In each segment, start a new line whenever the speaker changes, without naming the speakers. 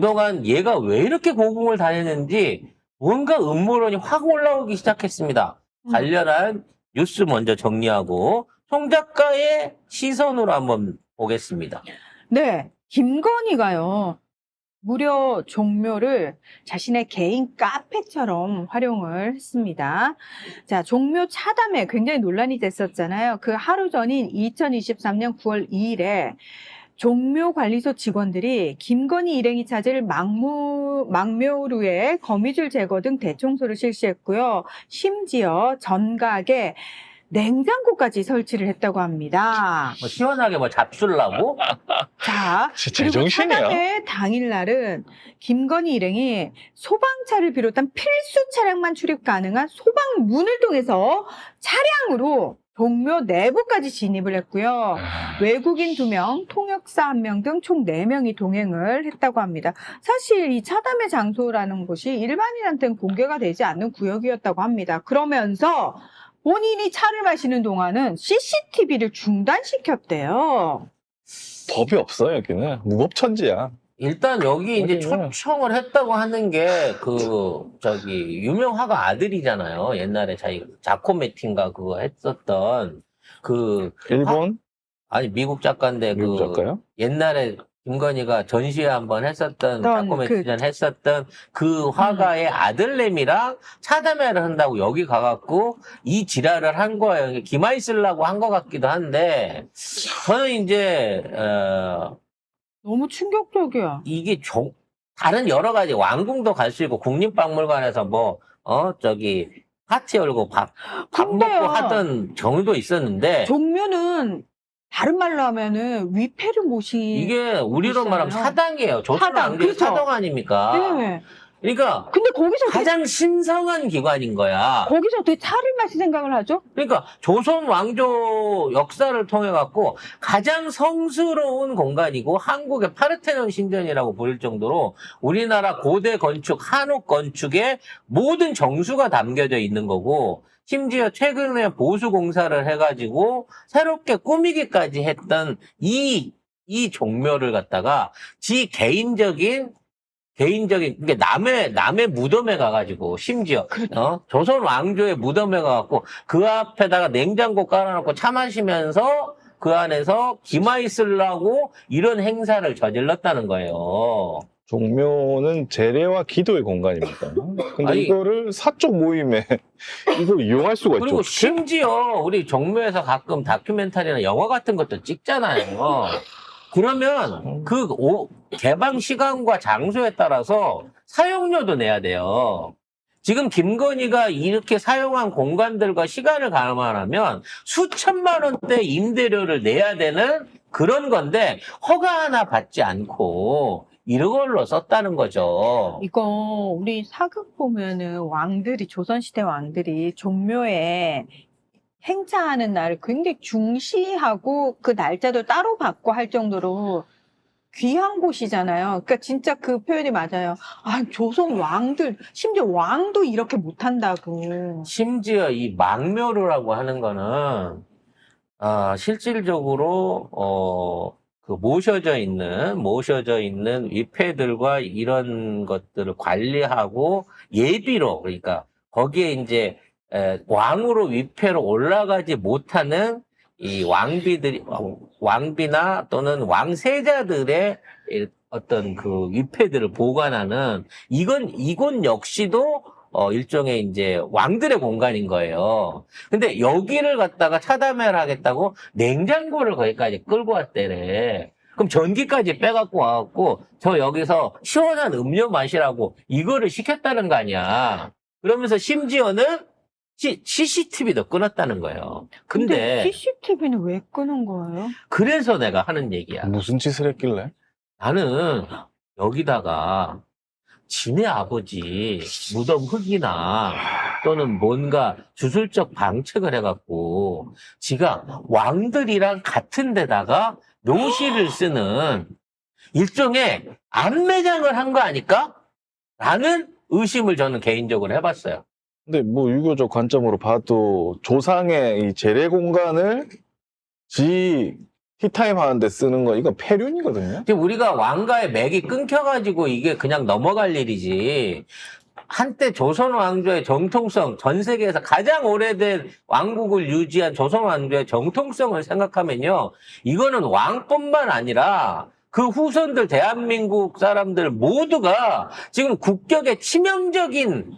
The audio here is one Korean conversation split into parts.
그동안 얘가 왜 이렇게 고궁을 다녔는지 뭔가 음모론이 확 올라오기 시작했습니다. 관련한 뉴스 먼저 정리하고 송 작가의 시선으로 한번 보겠습니다.
네, 김건희가요. 무려 종묘를 자신의 개인 카페처럼 활용을 했습니다. 자, 종묘 차담에 굉장히 논란이 됐었잖아요. 그 하루 전인 2023년 9월 2일에 종묘 관리소 직원들이 김건희 일행이 찾을 망묘루에 거미줄 제거 등 대청소를 실시했고요. 심지어 전각에 냉장고까지 설치를 했다고 합니다.
뭐 시원하게 뭐 잡술라고?
자,
진짜
그리고
제정신이야.
차담의 당일날은 김건희 일행이 소방차를 비롯한 필수 차량만 출입 가능한 소방문을 통해서 차량으로 종묘 내부까지 진입을 했고요. 외국인 2명, 통역사 1명 등 총 4명이 동행을 했다고 합니다. 사실 이 차담의 장소라는 곳이 일반인한테는 공개가 되지 않는 구역이었다고 합니다. 그러면서 본인이 차를 마시는 동안은 CCTV를 중단시켰대요.
법이 없어, 여기는. 무법천지야.
일단 여기 이제
어디냐?
초청을 했다고 하는 게 유명 화가 아들이잖아요. 옛날에 자기 자코메틴가 그거 했었던
일본?
아니 미국 작가인데
미국 작가요?
옛날에 김건희가 전시회 한번 했었던
어떤
자코메틴 했었던 그 화가의 아들내미랑 차담회를 한다고 여기 가갖고 이 지랄을 한 거예요. 기마이 쓰려고 한 것 같기도 한데 저는 이제
너무 충격적이야.
이게 다른 여러 가지 왕궁도 갈 수 있고 국립박물관에서 파티 열고 밥
근데요.
먹고 하던 정도 있었는데
종묘는 다른 말로 하면은 위패를 모시.
이게 우리로 말하면
있잖아요.
사당이에요. 조선
사당,
왕조의
그렇죠.
사당 아닙니까?
네.
그러니까
근데 거기서
가장 신성한 기관인 거야.
거기서 어떻게 차를 마실 생각을 하죠?
그러니까 조선 왕조 역사를 통해 갖고 가장 성스러운 공간이고 한국의 파르테논 신전이라고 부를 정도로 우리나라 고대 건축, 한옥 건축의 모든 정수가 담겨져 있는 거고 심지어 최근에 보수 공사를 해가지고 새롭게 꾸미기까지 했던 이 종묘를 갖다가 지 그러니까 남의 무덤에 가가지고, 심지어, 조선 왕조의 무덤에 가갖고, 그 앞에다가 냉장고 깔아놓고 차 마시면서 그 안에서 기마이 쓰려고 이런 행사를 저질렀다는 거예요.
종묘는 재래와 기도의 공간입니다. 근데
아니,
이거를 사적 모임에 이걸 이용할 수가 있죠.
그리고
어떻게?
심지어 우리 종묘에서 가끔 다큐멘터리나 영화 같은 것도 찍잖아요. 그러면 개방 시간과 장소에 따라서 사용료도 내야 돼요. 지금 김건희가 이렇게 사용한 공간들과 시간을 감안하면 수천만 원대 임대료를 내야 되는 그런 건데 허가 하나 받지 않고 이걸로 썼다는 거죠.
이거 우리 사극 보면은 조선시대 왕들이 종묘에 행차하는 날을 굉장히 중시하고 그 날짜도 따로 받고 할 정도로 귀한 곳이잖아요. 그러니까 진짜 그 표현이 맞아요. 아, 조선 왕들, 심지어 왕도 이렇게 못한다고.
심지어 이 망묘루라고 하는 거는 실질적으로 모셔져 있는 위패들과 이런 것들을 관리하고 예비로, 그러니까 거기에 이제 왕으로 위패로 올라가지 못하는 이 왕비나 또는 왕세자들의 어떤 그 위패들을 보관하는 이곳 역시도 일종의 이제 왕들의 공간인 거예요. 근데 여기를 갖다가 차담회를 하겠다고 냉장고를 거기까지 끌고 왔대래. 그럼 전기까지 빼갖고 와갖고 저 여기서 시원한 음료 마시라고 이거를 시켰다는 거 아니야. 그러면서 심지어는 CCTV도 끊었다는 거예요. 근데
CCTV는 왜 끄는 거예요?
그래서 내가 하는 얘기야.
무슨 짓을 했길래?
나는 여기다가 지네 아버지 무덤 흙이나 또는 뭔가 주술적 방책을 해갖고 지가 왕들이랑 같은 데다가 묘시를 쓰는 일종의 안매장을 한 거 아닐까? 라는 의심을 저는 개인적으로 해봤어요.
근데 뭐 유교적 관점으로 봐도 조상의 이 재래 공간을 지 티타임 하는데 쓰는 거 이거 폐륜이거든요.
지금 우리가 왕가의 맥이 끊겨가지고 이게 그냥 넘어갈 일이지. 한때 조선 왕조의 정통성, 전 세계에서 가장 오래된 왕국을 유지한 조선 왕조의 정통성을 생각하면요. 이거는 왕뿐만 아니라 그 후손들, 대한민국 사람들 모두가 지금 국격에 치명적인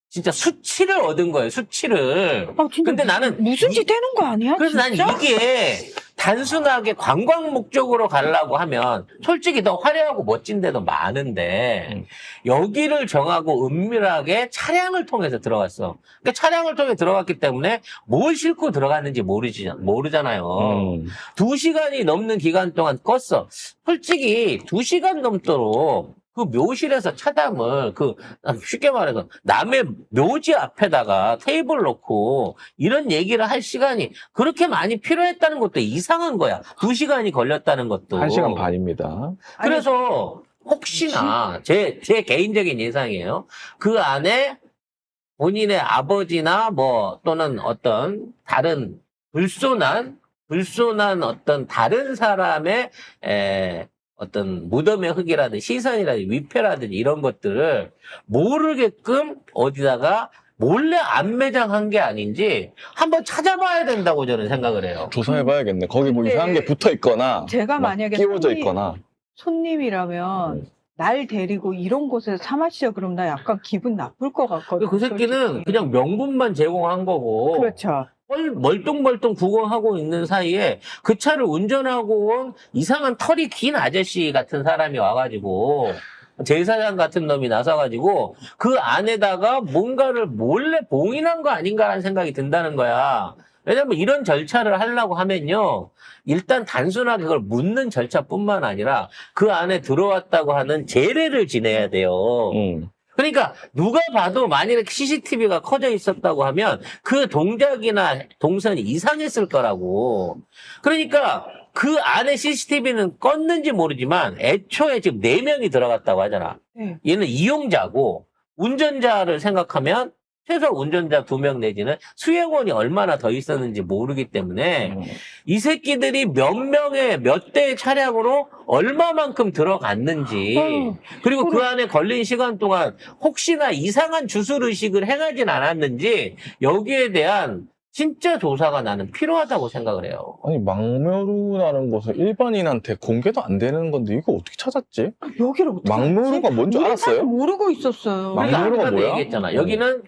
진짜 수치를 얻은 거예요, 수치를.
아, 진짜
근데 나는
무슨 짓 하는 거 아니야?
그래서 난
진짜?
이게 단순하게 관광 목적으로 가려고 하면 솔직히 더 화려하고 멋진 데도 많은데 여기를 정하고 은밀하게 차량을 통해서 들어갔어. 그러니까 차량을 통해 들어갔기 때문에 뭘 싣고 들어갔는지 모르잖아요. 2시간이 넘는 기간 동안 껐어. 솔직히 2시간 넘도록 그 묘실에서 차담을 쉽게 말해서 남의 묘지 앞에다가 테이블 놓고 이런 얘기를 할 시간이 그렇게 많이 필요했다는 것도 이상한 거야. 2시간이 걸렸다는 것도.
1시간 반입니다.
그래서 혹시나 제 개인적인 예상이에요. 그 안에 본인의 아버지나 뭐 또는 어떤 다른 불손한 어떤 다른 사람의 어떤 무덤의 흙이라든지 시선이라든지 위패라든지 이런 것들을 모르게끔 어디다가 몰래 안매장한 게 아닌지 한번 찾아봐야 된다고 저는 생각을 해요.
조사해봐야겠네. 거기 뭐
근데
이상한 게 붙어 있거나,
제가
막
만약에
끼워져 있거나.
손님이라면 날 데리고 이런 곳에서 사 마시자 그러면 나 약간 기분 나쁠 것 같거든요.
그 새끼는
솔직히.
그냥 명분만 제공한 거고
그렇죠.
멀뚱멀뚱 구경하고 있는 사이에 그 차를 운전하고 온 이상한 털이 긴 아저씨 같은 사람이 와가지고 제사장 같은 놈이 나서가지고 그 안에다가 뭔가를 몰래 봉인한 거 아닌가라는 생각이 든다는 거야. 왜냐면 이런 절차를 하려고 하면요. 일단 단순하게 그걸 묻는 절차뿐만 아니라 그 안에 들어왔다고 하는 제례를 지내야 돼요. 그러니까 누가 봐도 만일에 CCTV가 커져 있었다고 하면 그 동작이나 동선이 이상했을 거라고. 그러니까 그 안에 CCTV는 껐는지 모르지만 애초에 지금 4명이 들어갔다고 하잖아.
네.
얘는 이용자고 운전자를 생각하면 최소 운전자 2명 내지는 수행원이 얼마나 더 있었는지 모르기 때문에 이 새끼들이 몇 대의 차량으로 얼마만큼 들어갔는지 그리고 그 안에 걸린 시간 동안 혹시나 이상한 주술의식을 행하진 않았는지 여기에 대한 진짜 조사가 나는 필요하다고 생각을 해요.
아니, 망묘루라는 것은 일반인한테 공개도 안 되는 건데 이거 어떻게 찾았지?
여기를 어떻게
망묘루가
알았지?
뭔지
우리
알았어요?
사실 모르고 있었어요.
망- 망묘루가
아까
뭐야?
얘기했잖아. 여기는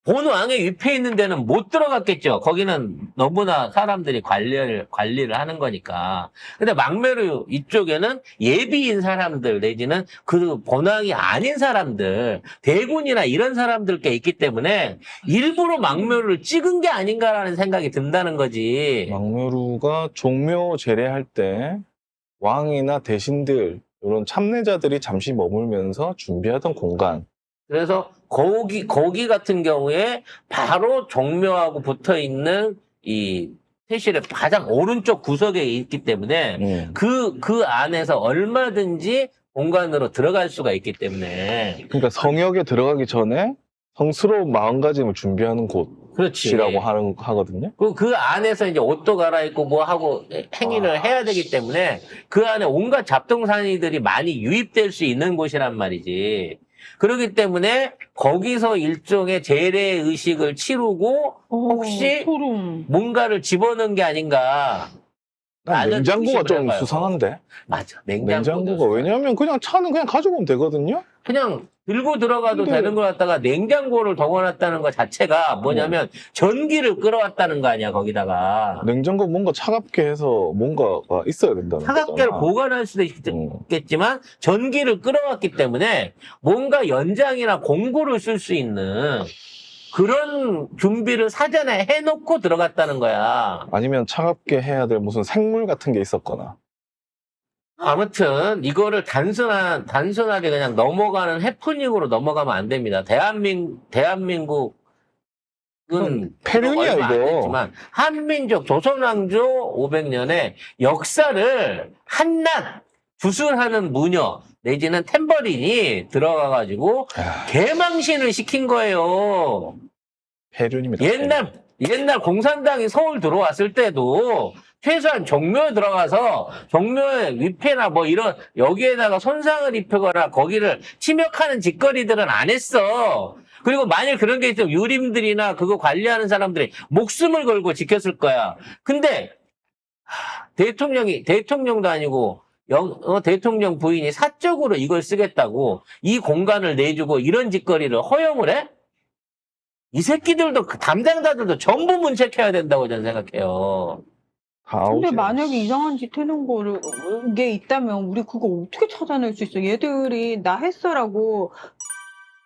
본 왕의 위패 있는 데는 못 들어갔겠죠. 거기는 너무나 사람들이 관리를 하는 거니까. 근데 망묘루 이쪽에는 예비인 사람들 내지는 그 본왕이 아닌 사람들, 대군이나 이런 사람들께 있기 때문에 일부러 망묘루를 찍은 게 아닌가라는 생각이 든다는 거지.
망묘루가 종묘 제례할 때 왕이나 대신들 이런 참내자들이 잠시 머물면서 준비하던 공간.
그래서 거기 같은 경우에 바로 종묘하고 붙어 있는 이 태실의 가장 오른쪽 구석에 있기 때문에 그 안에서 얼마든지 공간으로 들어갈 수가 있기 때문에.
그러니까 성역에 들어가기 전에 성스러운 마음가짐을 준비하는
그렇지.
곳이라고 하거든요.
그 안에서 이제 옷도 갈아입고 뭐 하고 행위를 해야 되기 때문에 그 안에 온갖 잡동사니들이 많이 유입될 수 있는 곳이란 말이지. 그렇기 때문에 거기서 일종의 제례 의식을 치르고 혹시
소름.
뭔가를 집어넣은 게 아닌가.
난
나는
냉장고가
의심을
좀
해봐요.
수상한데.
맞아.
냉장고가 왜냐하면 그냥 차는 그냥 가져오면 되거든요.
그냥 들고 들어가도
근데-
되는 걸 갖다가 냉장고를 덮어놨다는 것 자체가 뭐냐면 전기를 끌어왔다는 거 아니야, 거기다가.
냉장고 뭔가 차갑게 해서 뭔가가 있어야 된다는
차갑게를
거잖아.
보관할 수도 있겠지만 전기를 끌어왔기 때문에 뭔가 연장이나 공구를 쓸 수 있는 그런 준비를 사전에 해놓고 들어갔다는 거야.
아니면 차갑게 해야 될 무슨 생물 같은 게 있었거나.
아무튼 이거를 단순하게 그냥 넘어가는 해프닝으로 넘어가면 안 됩니다. 대한민국은
폐륜이야,
얼마 안
이거.
됐지만 한민족 조선왕조 500년의 역사를 한낱 주술하는 무녀 내지는 탬버린이 들어가가지고 개망신을 시킨 거예요.
폐륜입니다.
옛날 공산당이 서울 들어왔을 때도 최소한 종묘에 들어가서 종묘의 위패나 뭐 이런 여기에다가 손상을 입히거나 거기를 침혁하는 짓거리들은 안 했어. 그리고 만일 그런 게 있으면 유림들이나 그거 관리하는 사람들이 목숨을 걸고 지켰을 거야. 근데 대통령도 아니고 대통령 부인이 사적으로 이걸 쓰겠다고 이 공간을 내주고 이런 짓거리를 허용을 해? 이 새끼들도 그 담당자들도 전부 문책해야 된다고 저는 생각해요.
다
근데
아웃이야.
만약에 이상한 짓 해놓은 거를 게 있다면 우리 그거 어떻게 찾아낼 수 있어? 얘들이 나 했어라고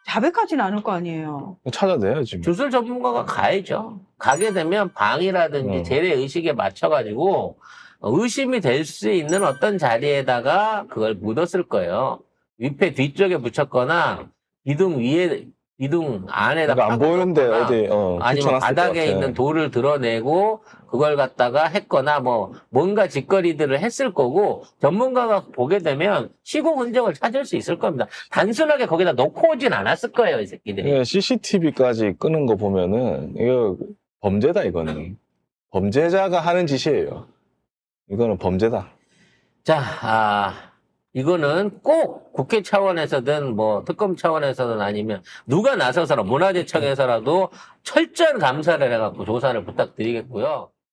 자백하진 않을 거 아니에요.
찾아내야지. 뭐.
주술 전문가가 가야죠. 가게 되면 방이라든지 재래 의식에 맞춰가지고 의심이 될 수 있는 어떤 자리에다가 그걸 묻었을 거예요. 위패 뒤쪽에 붙였거나 기둥 안에다
그러니까 안 보이는데
파묻었거나
어디
아니면
붙여놨을 것
바닥에
같아.
있는 돌을 드러내고 그걸 갖다가 했거나 뭐 뭔가 짓거리들을 했을 거고 전문가가 보게 되면 시공 흔적을 찾을 수 있을 겁니다. 단순하게 거기다 놓고 오진 않았을 거예요, 이 새끼들이.
이게 CCTV까지 끄는 거 보면은 이거 범죄다 이거는. 범죄자가 하는 짓이에요. 이거는 범죄다.
자, 이거는 꼭 국회 차원에서든 뭐 특검 차원에서든 아니면 누가 나서서라 문화재청에서라도 철저한 감사를 해갖고 조사를 부탁드리겠고요.